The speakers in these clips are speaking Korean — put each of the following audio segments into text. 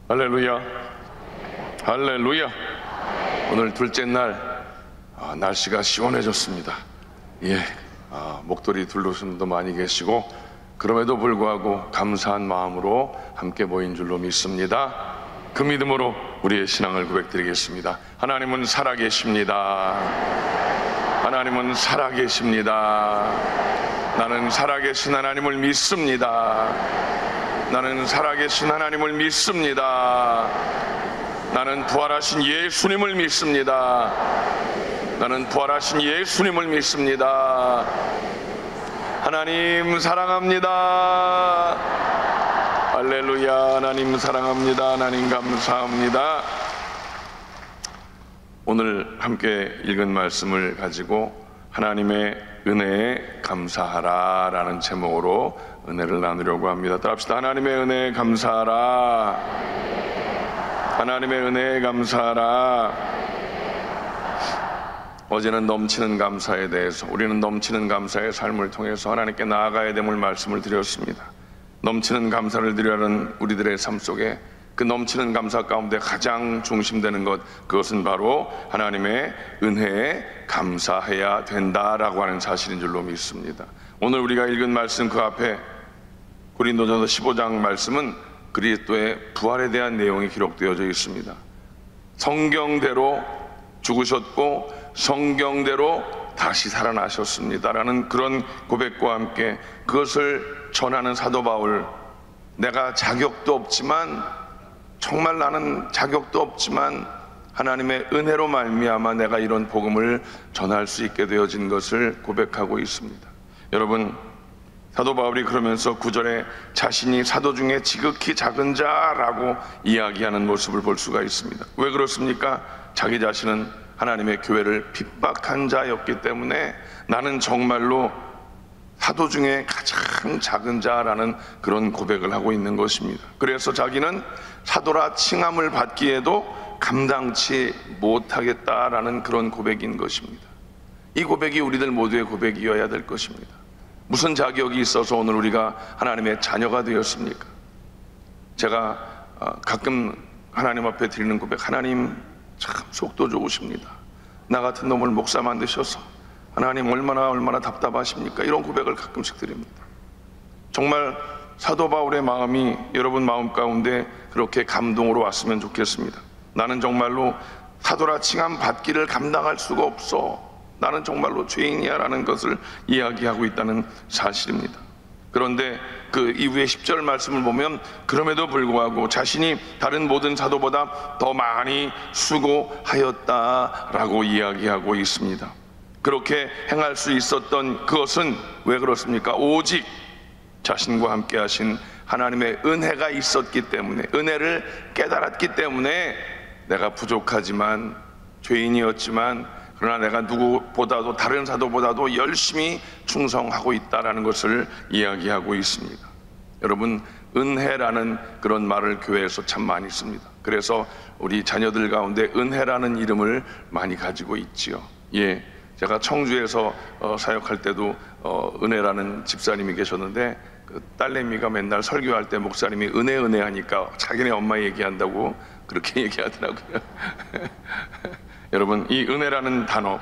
할렐루야, 할렐루야. 오늘 둘째 날 날씨가 시원해졌습니다. 목도리 둘러신 분도 많이 계시고, 그럼에도 불구하고 감사한 마음으로 함께 모인 줄로 믿습니다. 그 믿음으로 우리의 신앙을 고백드리겠습니다. 하나님은 살아계십니다. 하나님은 살아계십니다. 나는 살아계신 하나님을 믿습니다. 나는 살아계신 하나님을 믿습니다. 나는 부활하신 예수님을 믿습니다. 나는 부활하신 예수님을 믿습니다. 하나님 사랑합니다. 할렐루야. 하나님 사랑합니다. 하나님 감사합니다. 오늘 함께 읽은 말씀을 가지고 하나님의 은혜에 감사하라 라는 제목으로 은혜를 나누려고 합니다. 따라합시다. 하나님의 은혜에 감사하라. 하나님의 은혜에 감사하라. 어제는 넘치는 감사에 대해서, 우리는 넘치는 감사의 삶을 통해서 하나님께 나아가야 됨을 말씀을 드렸습니다. 넘치는 감사를 드리려는 우리들의 삶 속에 그 넘치는 감사 가운데 가장 중심되는 것, 그것은 바로 하나님의 은혜에 감사해야 된다라고 하는 사실인 줄로 믿습니다. 오늘 우리가 읽은 말씀 그 앞에 고린도전서 15장 말씀은 그리스도의 부활에 대한 내용이 기록되어져 있습니다. 성경대로 죽으셨고 성경대로 다시 살아나셨습니다라는 그런 고백과 함께 그것을 전하는 사도 바울, 내가 자격도 없지만, 정말 나는 자격도 없지만 하나님의 은혜로 말미암아 내가 이런 복음을 전할 수 있게 되어진 것을 고백하고 있습니다. 여러분, 사도 바울이 그러면서 9절에 자신이 사도 중에 지극히 작은 자라고 이야기하는 모습을 볼 수가 있습니다. 왜 그렇습니까? 자기 자신은 하나님의 교회를 핍박한 자였기 때문에 나는 정말로 사도 중에 가장 작은 자라는 그런 고백을 하고 있는 것입니다. 그래서 자기는 사도라 칭함을 받기에도 감당치 못하겠다라는 그런 고백인 것입니다. 이 고백이 우리들 모두의 고백이어야 될 것입니다. 무슨 자격이 있어서 오늘 우리가 하나님의 자녀가 되었습니까? 제가 가끔 하나님 앞에 드리는 고백, 하나님 참 속도 좋으십니다. 나 같은 놈을 목사 만드셔서 하나님 얼마나 답답하십니까? 이런 고백을 가끔씩 드립니다. 정말 사도 바울의 마음이 여러분 마음 가운데 그렇게 감동으로 왔으면 좋겠습니다. 나는 정말로 사도라 칭함 받기를 감당할 수가 없어. 나는 정말로 죄인이야 라는 것을 이야기하고 있다는 사실입니다. 그런데 그 이후에 10절 말씀을 보면 그럼에도 불구하고 자신이 다른 모든 사도보다 더 많이 수고하였다라고 이야기하고 있습니다. 그렇게 행할 수 있었던 그것은 왜 그렇습니까? 오직 자신과 함께 하신 하나님의 은혜가 있었기 때문에, 은혜를 깨달았기 때문에 내가 부족하지만, 죄인이었지만, 그러나 내가 누구보다도, 다른 사도보다도 열심히 충성하고 있다는 것을 이야기하고 있습니다. 여러분, 은혜라는 그런 말을 교회에서 참 많이 씁니다. 그래서 우리 자녀들 가운데 은혜라는 이름을 많이 가지고 있지요. 제가 청주에서 사역할 때도 은혜라는 집사님이 계셨는데, 그 딸내미가 맨날 설교할 때 목사님이 은혜 하니까 자기네 엄마 얘기한다고 그렇게 얘기하더라고요. 여러분, 이 은혜라는 단어,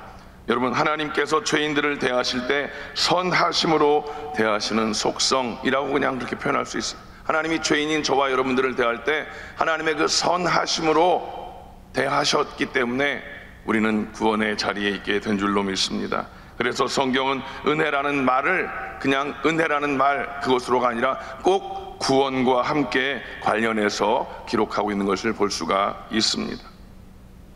여러분 하나님께서 죄인들을 대하실 때 선하심으로 대하시는 속성이라고 그냥 그렇게 표현할 수 있어요. 하나님이 죄인인 저와 여러분들을 대할 때 하나님의 그 선하심으로 대하셨기 때문에 우리는 구원의 자리에 있게 된 줄로 믿습니다. 그래서 성경은 은혜라는 말을 그냥 은혜라는 말 그것으로가 아니라 꼭 구원과 함께 관련해서 기록하고 있는 것을 볼 수가 있습니다.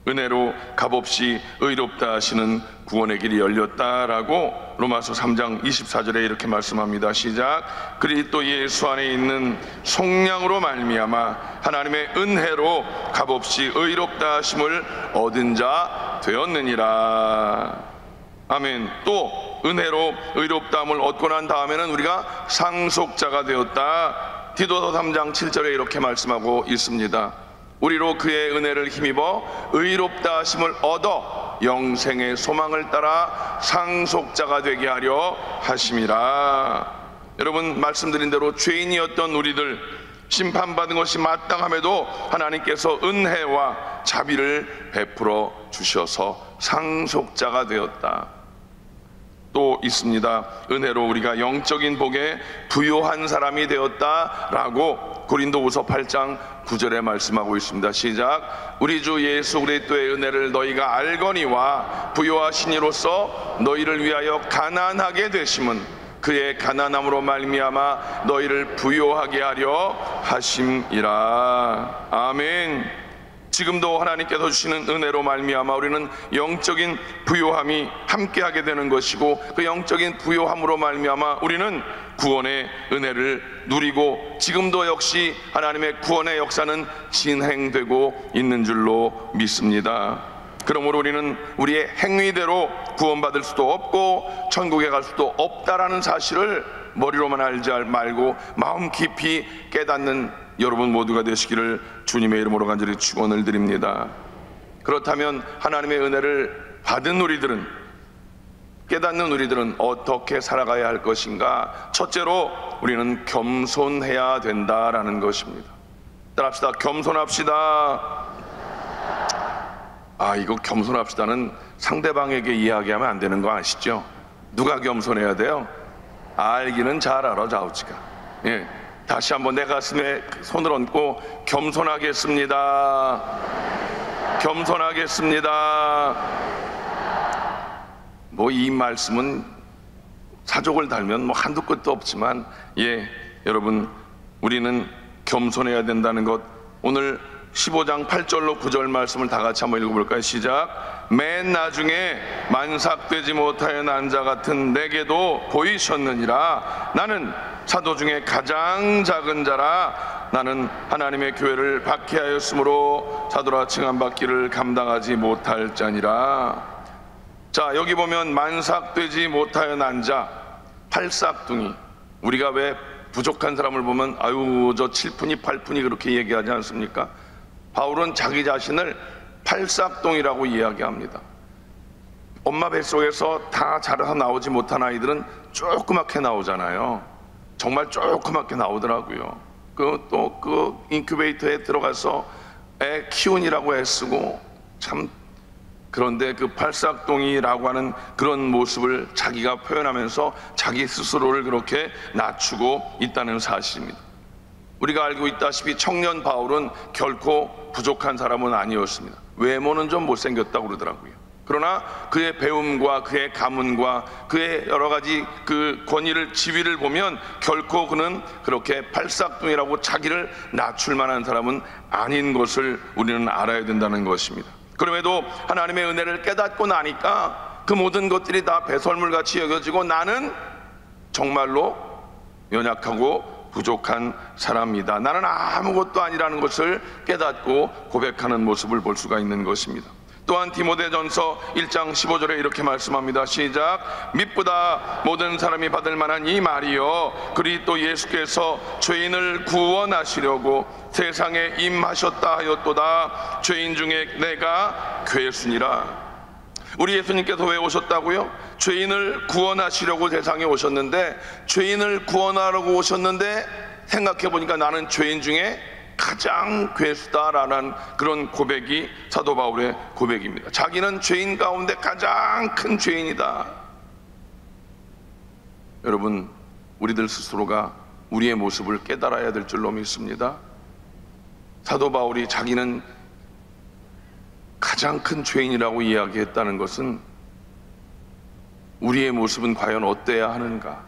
은혜로 값없이 의롭다 하시는 구원의 길이 열렸다라고 로마서 3장 24절에 이렇게 말씀합니다. 시작. 그리스도 예수 안에 있는 속량으로 말미암아 하나님의 은혜로 값없이 의롭다 하심을 얻은 자 되었느니라. 아멘. 또 은혜로 의롭다함을 얻고 난 다음에는 우리가 상속자가 되었다. 디도서 3장 7절에 이렇게 말씀하고 있습니다. 우리로 그의 은혜를 힘입어 의롭다 하심을 얻어 영생의 소망을 따라 상속자가 되게 하려 하심이라. 여러분, 말씀드린 대로 죄인이었던 우리들, 심판받은 것이 마땅함에도 하나님께서 은혜와 자비를 베풀어 주셔서 상속자가 되었다. 또 있습니다. 은혜로 우리가 영적인 복에 부요한 사람이 되었다라고 고린도후서 8장 9절에 말씀하고 있습니다. 시작. 우리 주 예수 그리스도의 은혜를 너희가 알거니와 부요하신 이로써 너희를 위하여 가난하게 되심은 그의 가난함으로 말미암아 너희를 부요하게 하려 하심이라. 아멘. 지금도 하나님께서 주시는 은혜로 말미암아 우리는 영적인 부요함이 함께하게 되는 것이고, 그 영적인 부요함으로 말미암아 우리는 구원의 은혜를 누리고, 지금도 역시 하나님의 구원의 역사는 진행되고 있는 줄로 믿습니다. 그러므로 우리는 우리의 행위대로 구원받을 수도 없고 천국에 갈 수도 없다라는 사실을 머리로만 알지 말고 마음 깊이 깨닫는 여러분 모두가 되시기를 주님의 이름으로 간절히 축원을 드립니다. 그렇다면 하나님의 은혜를 받은 우리들은, 깨닫는 우리들은 어떻게 살아가야 할 것인가? 첫째로 우리는 겸손해야 된다라는 것입니다. 따라합시다. 겸손합시다. 이거 겸손합시다는 상대방에게 이야기하면 안 되는 거 아시죠? 누가 겸손해야 돼요? 알기는 잘 알아, 자우지가. 예. 다시 한번 내 가슴에 손을 얹고 겸손하겠습니다. 겸손하겠습니다. 뭐 이 말씀은 사족을 달면 뭐 한두 끝도 없지만, 여러분, 우리는 겸손해야 된다는 것, 오늘 15장 8절로 9절 말씀을 다 같이 한번 읽어볼까요? 시작. 맨 나중에 만삭되지 못하여 난 자 같은 내게도 보이셨느니라. 나는 사도 중에 가장 작은 자라. 나는 하나님의 교회를 박해하였으므로 사도라 칭함받기를 감당하지 못할 자니라. 자, 여기 보면 만삭되지 못하여 난 자, 팔싹둥이. 우리가 왜 부족한 사람을 보면 아유 저 7푼이 8푼이 그렇게 얘기하지 않습니까? 바울은 자기 자신을 팔싹둥이라고 이야기합니다. 엄마 뱃속에서 다 자라서 나오지 못한 아이들은 조그맣게 나오잖아요. 정말 조그맣게 나오더라고요. 그 인큐베이터에 들어가서 애 키운이라고 애쓰고 참. 그런데 그 팔싹둥이라고 하는 그런 모습을 자기가 표현하면서 자기 스스로를 그렇게 낮추고 있다는 사실입니다. 우리가 알고 있다시피 청년 바울은 결코 부족한 사람은 아니었습니다. 외모는 좀 못생겼다고 그러더라고요. 그러나 그의 배움과 그의 가문과 그의 여러 가지 그 권위를, 지위를 보면 결코 그는 그렇게 팔싹둥이라고 자기를 낮출 만한 사람은 아닌 것을 우리는 알아야 된다는 것입니다. 그럼에도 하나님의 은혜를 깨닫고 나니까 그 모든 것들이 다 배설물같이 여겨지고 나는 정말로 연약하고 부족한 사람이다, 나는 아무것도 아니라는 것을 깨닫고 고백하는 모습을 볼 수가 있는 것입니다. 또한 디모데전서 1장 15절에 이렇게 말씀합니다. 시작. 미쁘다 모든 사람이 받을 만한 이 말이요 그리스도 예수께서 죄인을 구원하시려고 세상에 임하셨다 하였도다. 죄인 중에 내가 괴순이라. 우리 예수님께서 왜 오셨다고요? 죄인을 구원하시려고 세상에 오셨는데, 죄인을 구원하려고 오셨는데 생각해 보니까 나는 죄인 중에 가장 괴수다라는 그런 고백이 사도 바울의 고백입니다. 자기는 죄인 가운데 가장 큰 죄인이다. 여러분, 우리들 스스로가 우리의 모습을 깨달아야 될 줄로 믿습니다. 사도 바울이 자기는 가장 큰 죄인이라고 이야기했다는 것은 우리의 모습은 과연 어때야 하는가?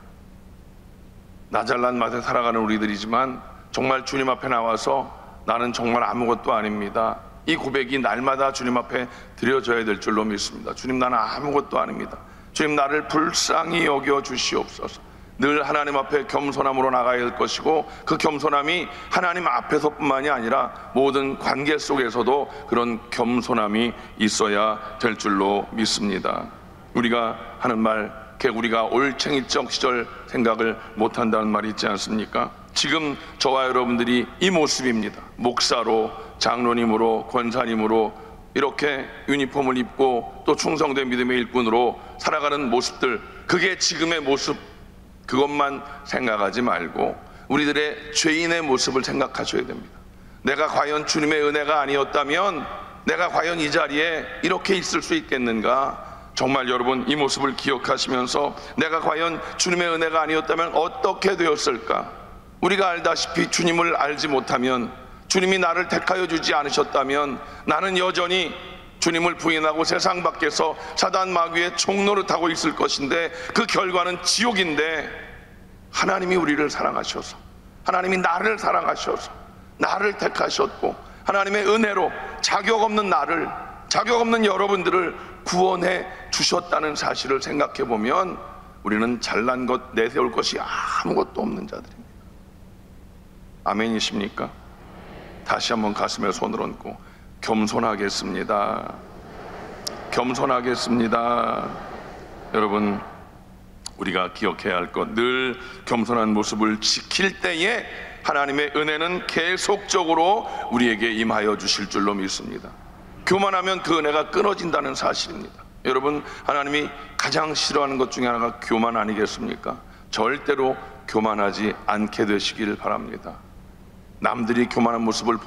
나 잘난 맛에 살아가는 우리들이지만 정말 주님 앞에 나와서 나는 정말 아무것도 아닙니다, 이 고백이 날마다 주님 앞에 드려져야 될 줄로 믿습니다. 주님, 나는 아무것도 아닙니다. 주님, 나를 불쌍히 여겨 주시옵소서. 늘 하나님 앞에 겸손함으로 나가야 될 것이고, 그 겸손함이 하나님 앞에서뿐만이 아니라 모든 관계 속에서도 그런 겸손함이 있어야 될 줄로 믿습니다. 우리가 하는 말, 우리가 올챙이적 시절 생각을 못한다는 말이 있지 않습니까? 지금 저와 여러분들이 이 모습입니다. 목사로, 장로님으로, 권사님으로 이렇게 유니폼을 입고 또 충성된 믿음의 일꾼으로 살아가는 모습들, 그게 지금의 모습, 그것만 생각하지 말고 우리들의 죄인의 모습을 생각하셔야 됩니다. 내가 과연 주님의 은혜가 아니었다면 내가 과연 이 자리에 이렇게 있을 수 있겠는가? 정말 여러분 이 모습을 기억하시면서 내가 과연 주님의 은혜가 아니었다면 어떻게 되었을까? 우리가 알다시피 주님을 알지 못하면, 주님이 나를 택하여 주지 않으셨다면 나는 여전히 주님을 부인하고 세상 밖에서 사단 마귀의 총노릇하고 있을 것인데, 그 결과는 지옥인데, 하나님이 우리를 사랑하셔서, 하나님이 나를 사랑하셔서 나를 택하셨고, 하나님의 은혜로 자격 없는 나를, 자격 없는 여러분들을 구원해 주셨다는 사실을 생각해 보면 우리는 잘난 것, 내세울 것이 아무것도 없는 자들입니다. 아멘이십니까? 다시 한번 가슴에 손을 얹고 겸손하겠습니다. 겸손하겠습니다. 여러분, 우리가 기억해야 할 것, 늘 겸손한 모습을 지킬 때에 하나님의 은혜는 계속적으로 우리에게 임하여 주실 줄로 믿습니다. 교만하면 그 은혜가 끊어진다는 사실입니다. 여러분, 하나님이 가장 싫어하는 것 중에 하나가 교만 아니겠습니까? 절대로 교만하지 않게 되시길 바랍니다. 남들이 교만한 모습을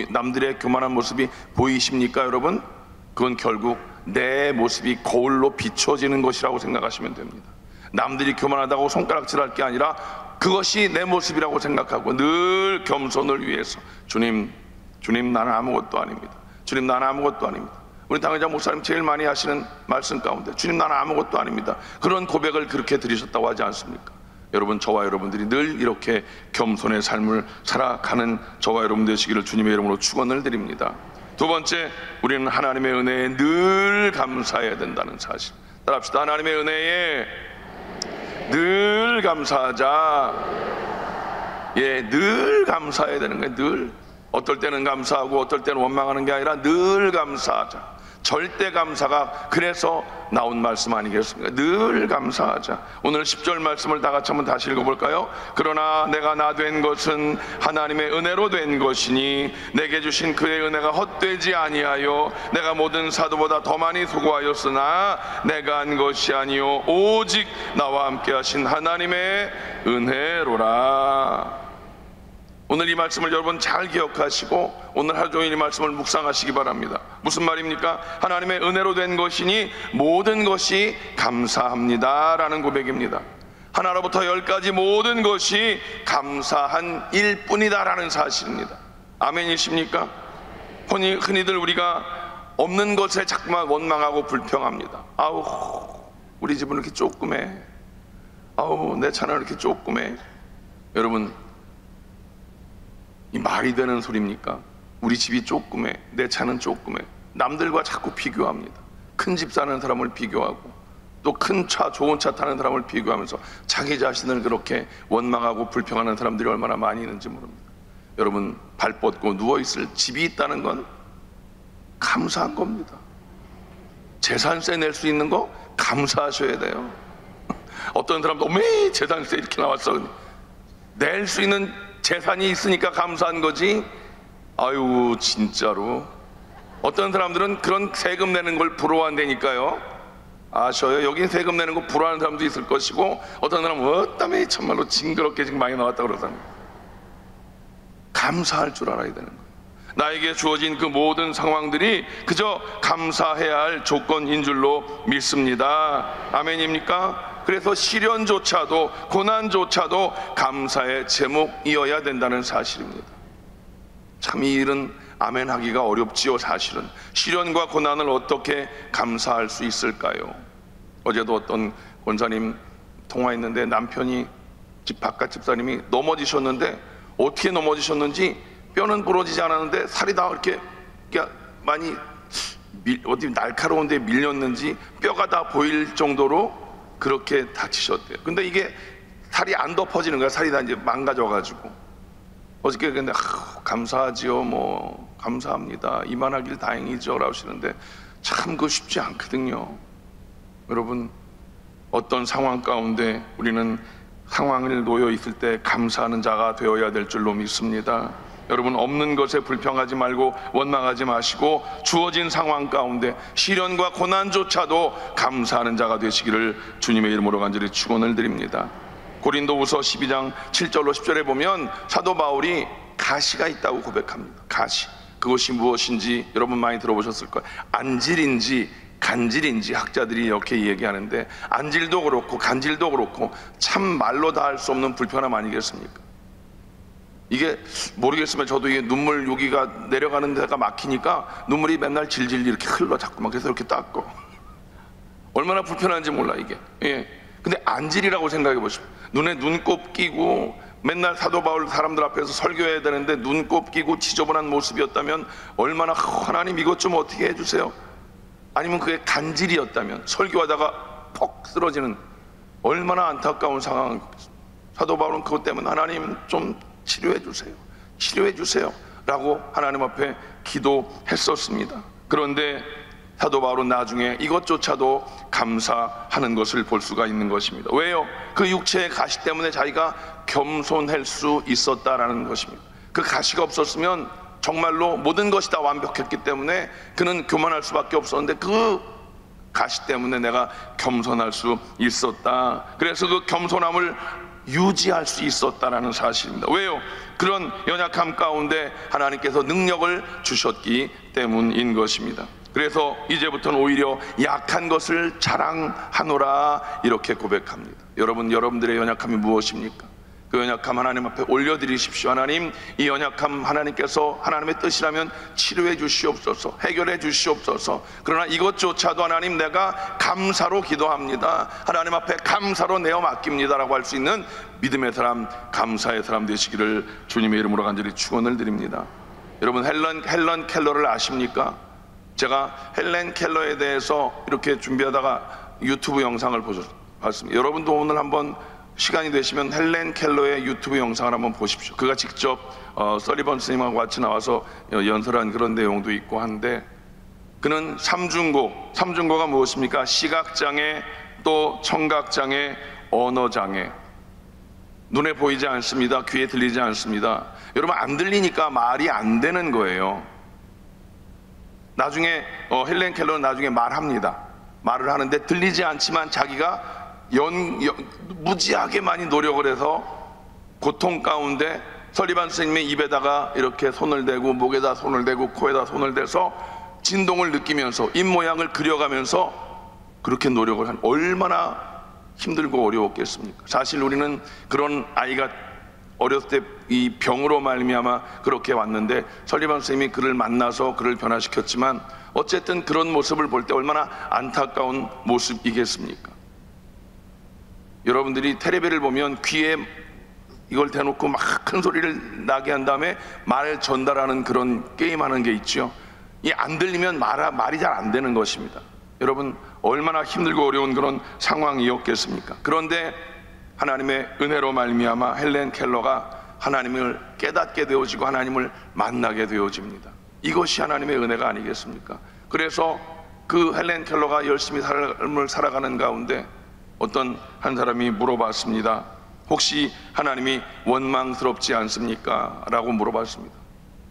남들의 교만한 모습이 보이십니까, 여러분? 그건 결국 내 모습이 거울로 비춰지는 것이라고 생각하시면 됩니다. 남들이 교만하다고 손가락질할 게 아니라 그것이 내 모습이라고 생각하고 늘 겸손을 위해서, 주님 나는 아무것도 아닙니다. 주님 나는 아무것도 아닙니다. 우리 당회장 목사님 제일 많이 하시는 말씀 가운데 주님 나는 아무것도 아닙니다, 그런 고백을 그렇게 드리셨다고 하지 않습니까? 여러분, 저와 여러분들이 늘 이렇게 겸손의 삶을 살아가는 저와 여러분 되시기를 주님의 이름으로 축원을 드립니다. 두 번째, 우리는 하나님의 은혜에 늘 감사해야 된다는 사실. 따라합시다. 하나님의 은혜에 늘 감사하자. 늘 감사해야 되는 거예요. 늘. 어떨 때는 감사하고 어떨 때는 원망하는 게 아니라 늘 감사하자. 절대 감사가 그래서 나온 말씀 아니겠습니까? 늘 감사하자. 오늘 10절 말씀을 다 같이 한번 다시 읽어볼까요? 그러나 내가 나 된 것은 하나님의 은혜로 된 것이니 내게 주신 그의 은혜가 헛되지 아니하여 내가 모든 사도보다 더 많이 수고하였으나 내가 한 것이 아니요 오직 나와 함께 하신 하나님의 은혜로라. 오늘 이 말씀을 여러분 잘 기억하시고 오늘 하루 종일 이 말씀을 묵상하시기 바랍니다. 무슨 말입니까? 하나님의 은혜로 된 것이니 모든 것이 감사합니다 라는 고백입니다. 하나로부터 열까지 모든 것이 감사한 일뿐이다 라는 사실입니다. 아멘이십니까? 흔히들 우리가 없는 것에 자꾸만 원망하고 불평합니다. 아우, 우리 집은 이렇게 조그매. 아우, 내 차는 이렇게 조그매. 여러분, 이 말이 되는 소리입니까? 우리 집이 조그매, 내 차는 조그매. 남들과 자꾸 비교합니다. 큰 집 사는 사람을 비교하고 또 큰 차, 좋은 차 타는 사람을 비교하면서 자기 자신을 그렇게 원망하고 불평하는 사람들이 얼마나 많이 있는지 모릅니다. 여러분, 발 뻗고 누워있을 집이 있다는 건 감사한 겁니다. 재산세 낼 수 있는 거 감사하셔야 돼요. 어떤 사람도 어메 재산세 이렇게 나왔어. 낼 수 있는 재산이 있으니까 감사한 거지. 아유, 진짜로. 어떤 사람들은 그런 세금 내는 걸 부러워한다니까요. 아셔요? 여긴 세금 내는 거 부러워하는 사람도 있을 것이고, 어떤 사람은 어따매 참말로 징그럽게 지금 많이 나왔다 그러잖아요. 감사할 줄 알아야 되는 거예요. 나에게 주어진 그 모든 상황들이 그저 감사해야 할 조건인 줄로 믿습니다. 아멘입니까? 그래서 시련조차도, 고난조차도 감사의 제목이어야 된다는 사실입니다. 참 이 일은 아멘하기가 어렵지요. 사실은 시련과 고난을 어떻게 감사할 수 있을까요? 어제도 어떤 권사님 통화했는데 남편이 집 바깥 집사님이 넘어지셨는데 어떻게 넘어지셨는지 뼈는 부러지지 않았는데 살이 다 이렇게 많이 어디 날카로운 데 밀렸는지 뼈가 다 보일 정도로 그렇게 다치셨대요. 근데 이게 살이 안 덮어지는 거야. 살이 다 이제 망가져가지고. 어저께 근데 감사하지요. 뭐 감사합니다. 이만하길 다행이죠. 라고 하시는데 참 그거 쉽지 않거든요. 여러분, 어떤 상황 가운데 우리는 상황을 놓여 있을 때 감사하는 자가 되어야 될 줄로 믿습니다. 여러분, 없는 것에 불평하지 말고 원망하지 마시고 주어진 상황 가운데 시련과 고난조차도 감사하는 자가 되시기를 주님의 이름으로 간절히 축원을 드립니다. 고린도후서 12장 7절로 10절에 보면 사도 바울이 가시가 있다고 고백합니다. 가시. 그것이 무엇인지 여러분 많이 들어보셨을 거예요. 안질인지 간질인지 학자들이 이렇게 얘기하는데, 안질도 그렇고 간질도 그렇고 참 말로 다 할 수 없는 불편함 아니겠습니까? 이게 모르겠으면 저도 이게 눈물 여기가 내려가는 데가 막히니까 눈물이 맨날 질질 이렇게 흘러 자꾸만. 그래서 이렇게 닦고 얼마나 불편한지 몰라 이게. 예. 근데 안질이라고 생각해 보십시오. 눈에 눈곱 끼고 맨날 사도 바울 사람들 앞에서 설교해야 되는데 눈곱 끼고 지저분한 모습이었다면 얼마나, 하나님 이것 좀 어떻게 해주세요. 아니면 그게 간질이었다면 설교하다가 퍽 쓰러지는, 얼마나 안타까운 상황. 사도 바울은 그것 때문에 하나님 좀 치료해 주세요, 치료해 주세요 라고 하나님 앞에 기도했었습니다. 그런데 사도 바울은 나중에 이것조차도 감사하는 것을 볼 수가 있는 것입니다. 왜요? 그 육체의 가시 때문에 자기가 겸손할 수 있었다라는 것입니다. 그 가시가 없었으면 정말로 모든 것이 다 완벽했기 때문에 그는 교만할 수밖에 없었는데, 그 가시 때문에 내가 겸손할 수 있었다. 그래서 그 겸손함을 유지할 수 있었다라는 사실입니다. 왜요? 그런 연약함 가운데 하나님께서 능력을 주셨기 때문인 것입니다. 그래서 이제부터는 오히려 약한 것을 자랑하노라 이렇게 고백합니다. 여러분들의 연약함이 무엇입니까? 그 연약함 하나님 앞에 올려드리십시오. 하나님, 이 연약함 하나님께서 하나님의 뜻이라면 치료해 주시옵소서, 해결해 주시옵소서. 그러나 이것조차도 하나님 내가 감사로 기도합니다, 하나님 앞에 감사로 내어 맡깁니다라고 할 수 있는 믿음의 사람, 감사의 사람 되시기를 주님의 이름으로 간절히 축원을 드립니다. 여러분 헬런 켈러를 아십니까? 제가 헬렌 켈러에 대해서 이렇게 준비하다가 유튜브 영상을 봤습니다. 여러분도 오늘 한번 시간이 되시면 헬렌 켈러의 유튜브 영상을 한번 보십시오. 그가 직접 서리번 스님하고 같이 나와서 연설한 그런 내용도 있고 한데, 그는 삼중고가 무엇입니까? 시각장애, 또 청각장애, 언어장애. 눈에 보이지 않습니다. 귀에 들리지 않습니다. 여러분, 안 들리니까 말이 안 되는 거예요. 나중에 헬렌 켈러는 나중에 말합니다. 말을 하는데 들리지 않지만 자기가 무지하게 많이 노력을 해서 고통 가운데 설리반 스님의 입에다가 이렇게 손을 대고 목에다 손을 대고 코에다 손을 대서 진동을 느끼면서 입 모양을 그려가면서 그렇게 노력을 한, 얼마나 힘들고 어려웠겠습니까? 사실 우리는 그런 아이가 어렸을 때 이 병으로 말미암아 그렇게 왔는데, 설리반 스님이 그를 만나서 그를 변화시켰지만 어쨌든 그런 모습을 볼 때 얼마나 안타까운 모습이겠습니까? 여러분들이 텔레비를 보면 귀에 이걸 대놓고 막 큰 소리를 나게 한 다음에 말 전달하는 그런 게임하는 게 있죠. 이 안 들리면 말이 잘 안 되는 것입니다. 여러분, 얼마나 힘들고 어려운 그런 상황이었겠습니까? 그런데 하나님의 은혜로 말미암아 헬렌 켈러가 하나님을 깨닫게 되어지고 하나님을 만나게 되어집니다. 이것이 하나님의 은혜가 아니겠습니까? 그래서 그 헬렌 켈러가 열심히 삶을 살아가는 가운데 어떤 한 사람이 물어봤습니다. 혹시 하나님이 원망스럽지 않습니까? 라고 물어봤습니다.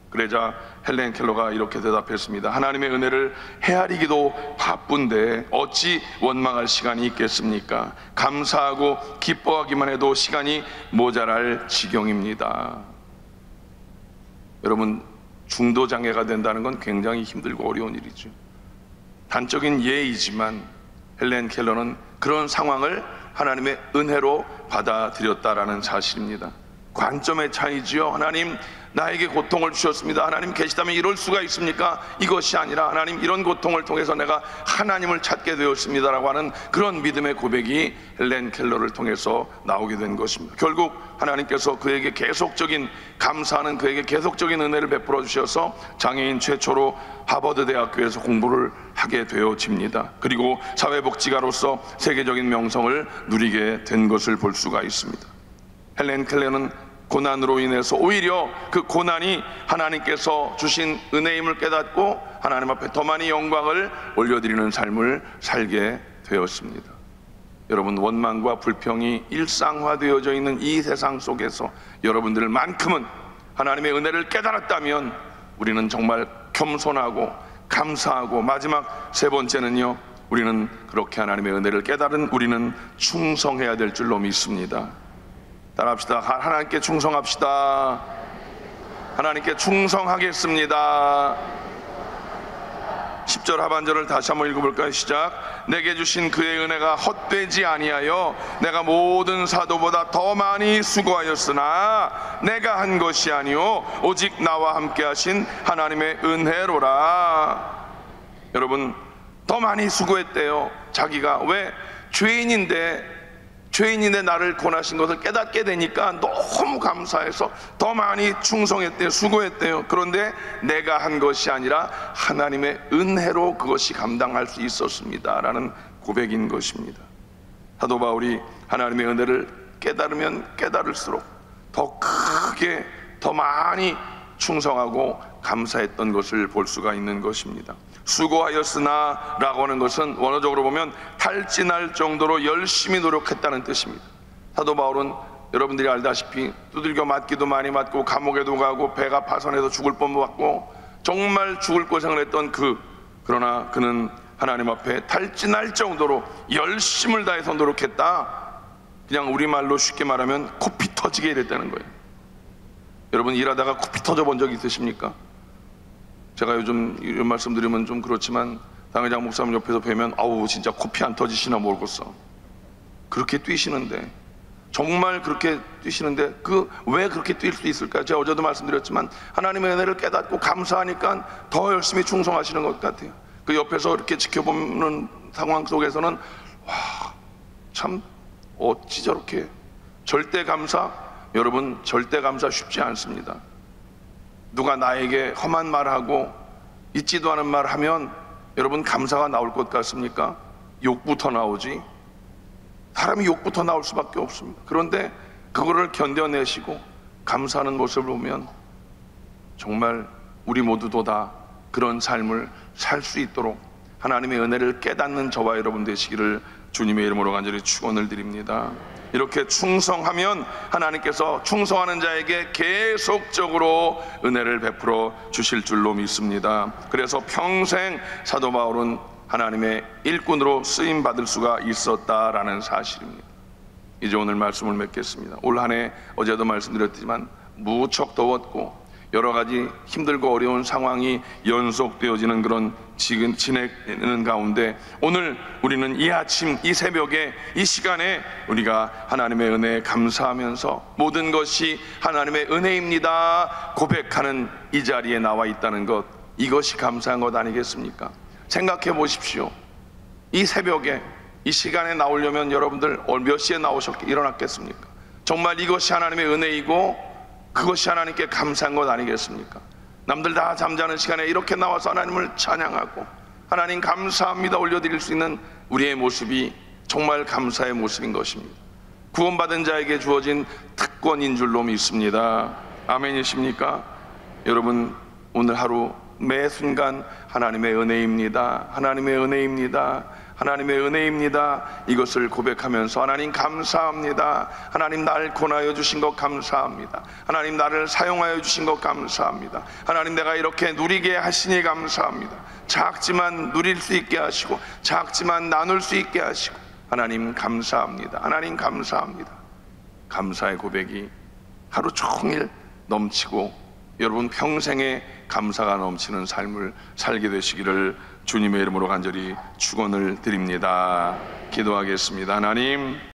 그러자 헬렌 켈러가 이렇게 대답했습니다. 하나님의 은혜를 헤아리기도 바쁜데 어찌 원망할 시간이 있겠습니까? 감사하고 기뻐하기만 해도 시간이 모자랄 지경입니다. 여러분, 중도장애가 된다는 건 굉장히 힘들고 어려운 일이죠. 단적인 예이지만 헬렌 켈러는 그런 상황을 하나님의 은혜로 받아들였다라는 사실입니다. 관점의 차이지요. 하나님, 나에게 고통을 주셨습니다. 하나님 계시다면 이럴 수가 있습니까? 이것이 아니라 하나님, 이런 고통을 통해서 내가 하나님을 찾게 되었습니다라고 하는 그런 믿음의 고백이 헬렌 켈러를 통해서 나오게 된 것입니다. 결국 하나님께서 그에게 계속적인, 감사하는 그에게 계속적인 은혜를 베풀어 주셔서 장애인 최초로 하버드 대학교에서 공부를 하게 되어집니다. 그리고 사회복지가로서 세계적인 명성을 누리게 된 것을 볼 수가 있습니다. 헬렌 켈러는 고난으로 인해서 오히려 그 고난이 하나님께서 주신 은혜임을 깨닫고 하나님 앞에 더 많이 영광을 올려드리는 삶을 살게 되었습니다. 여러분, 원망과 불평이 일상화되어져 있는 이 세상 속에서 여러분들만큼은 하나님의 은혜를 깨달았다면 우리는 정말 겸손하고 감사하고, 마지막 세 번째는요, 우리는 그렇게 하나님의 은혜를 깨달은 우리는 충성해야 될 줄로 믿습니다. 따라합시다. 하나님께 충성합시다. 하나님께 충성하겠습니다. 10절 하반절을 다시 한번 읽어볼까요? 시작. 내게 주신 그의 은혜가 헛되지 아니하여 내가 모든 사도보다 더 많이 수고하였으나 내가 한 것이 아니요 오직 나와 함께 하신 하나님의 은혜로라. 여러분, 더 많이 수고했대요. 자기가 왜? 죄인인데 나를 권하신 것을 깨닫게 되니까 너무 감사해서 더 많이 충성했대요. 수고했대요. 그런데 내가 한 것이 아니라 하나님의 은혜로 그것이 감당할 수 있었습니다 라는 고백인 것입니다. 사도 바울이 하나님의 은혜를 깨달으면 깨달을수록 더 크게 더 많이 충성하고 감사했던 것을 볼 수가 있는 것입니다. 수고하였으나 라고 하는 것은 원어적으로 보면 탈진할 정도로 열심히 노력했다는 뜻입니다. 사도 바울은 여러분들이 알다시피 두들겨 맞기도 많이 맞고 감옥에도 가고 배가 파손해서 죽을 뻔받고 정말 죽을 고생을 했던 그러나 그는 하나님 앞에 탈진할 정도로 열심을 다해서 노력했다. 그냥 우리말로 쉽게 말하면 코피 터지게 일했다는 거예요. 여러분, 일하다가 코피 터져 본 적 있으십니까? 제가 요즘 이런 말씀 드리면 좀 그렇지만 당회장 목사님 옆에서 뵈면 아우 진짜 코피 안 터지시나 모르겠어. 그렇게 뛰시는데, 정말 그렇게 뛰시는데 왜 그렇게 뛸 수 있을까? 제가 어제도 말씀드렸지만 하나님의 은혜를 깨닫고 감사하니까 더 열심히 충성하시는 것 같아요. 그 옆에서 이렇게 지켜보는 상황 속에서는 와, 참 어찌 저렇게 절대 감사, 여러분 절대 감사 쉽지 않습니다. 누가 나에게 험한 말하고 있지도 않은 말 하면 여러분 감사가 나올 것 같습니까? 욕부터 나오지. 사람이 욕부터 나올 수밖에 없습니다. 그런데 그거를 견뎌내시고 감사하는 모습을 보면 정말 우리 모두도 다 그런 삶을 살 수 있도록 하나님의 은혜를 깨닫는 저와 여러분 되시기를 주님의 이름으로 간절히 축원을 드립니다. 이렇게 충성하면 하나님께서 충성하는 자에게 계속적으로 은혜를 베풀어 주실 줄로 믿습니다. 그래서 평생 사도 바울은 하나님의 일꾼으로 쓰임 받을 수가 있었다라는 사실입니다. 이제 오늘 말씀을 맺겠습니다. 올 한 해 어제도 말씀드렸지만 무척 더웠고 여러 가지 힘들고 어려운 상황이 연속되어지는 그런 지내는 가운데 오늘 우리는 이 아침, 이 새벽에, 이 시간에 우리가 하나님의 은혜에 감사하면서 모든 것이 하나님의 은혜입니다 고백하는 이 자리에 나와 있다는 것, 이것이 감사한 것 아니겠습니까? 생각해 보십시오. 이 새벽에, 이 시간에 나오려면 여러분들 몇 시에 일어났겠습니까? 정말 이것이 하나님의 은혜이고 그것이 하나님께 감사한 것 아니겠습니까? 남들 다 잠자는 시간에 이렇게 나와서 하나님을 찬양하고 하나님 감사합니다 올려드릴 수 있는 우리의 모습이 정말 감사의 모습인 것입니다. 구원받은 자에게 주어진 특권인 줄로 믿습니다. 아멘이십니까? 여러분, 오늘 하루 매 순간 하나님의 은혜입니다, 하나님의 은혜입니다, 하나님의 은혜입니다, 이것을 고백하면서 하나님 감사합니다, 하나님 나를 권하여 주신 것 감사합니다, 하나님 나를 사용하여 주신 것 감사합니다, 하나님 내가 이렇게 누리게 하시니 감사합니다, 작지만 누릴 수 있게 하시고 작지만 나눌 수 있게 하시고 하나님 감사합니다, 하나님 감사합니다. 감사의 고백이 하루 종일 넘치고 여러분 평생에 감사가 넘치는 삶을 살게 되시기를 주님의 이름으로 간절히 축원을 드립니다. 기도하겠습니다. 하나님,